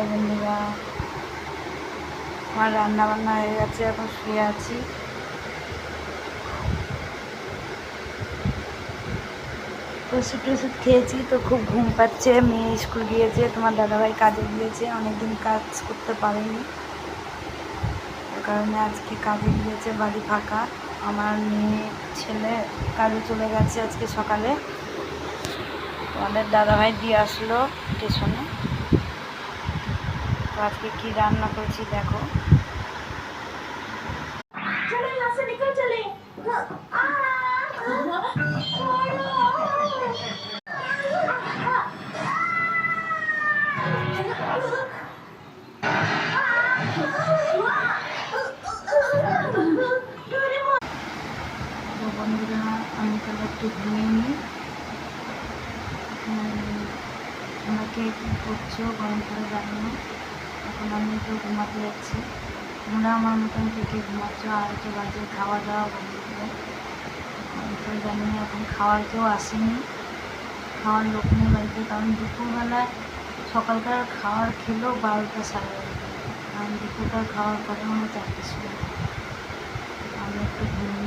Hello বন্ধুরা, আমার রান্না বান্না হয়ে গেছে, এখন শুয়ে আছি। ওষুধ টষুধ খেয়েছি তো খুব ঘুম পাচ্ছে। মেয়ে স্কুল গিয়েছে, তোমার দাদাভাই কাজে গিয়েছে, অনেকদিন কাজ করতে পারেনি, ওর কারণে আজকে কাজে গিয়েছে, বাড়ি ফাঁকা। আমার মেয়ে ছেলে কাজে চলে গেছে আজকে সকালে। তোমাদের দাদাভাই দিয়ে আসলো স্টেশনে। তো আজকে কী রান্না করেছি দেখো। তো বন্ধুরা, আমি তাহলে একটু ঘুমিয়ে নিই। আমাকে কী করছো গরম করে জানিও। এখন আমি তো ঘুমাতে যাচ্ছি, তোমরা আমার মতন থেকে ঘুমাচ্ছ। আর তো বাজে খাওয়া দাওয়া বন্ধ করে। আমি তো জানি না এখন খাওয়ার কেউ আসেনি, খাওয়ার লোক নেই বাড়িতে, কারণ দুপুরবেলায় সকালকার খাওয়ার খেলো 12টা সাড়ে 12টা, কারণ দুপুরকার খাওয়ার পরে আমার 4টের সময়। আমি একটু ঘুমিয়ে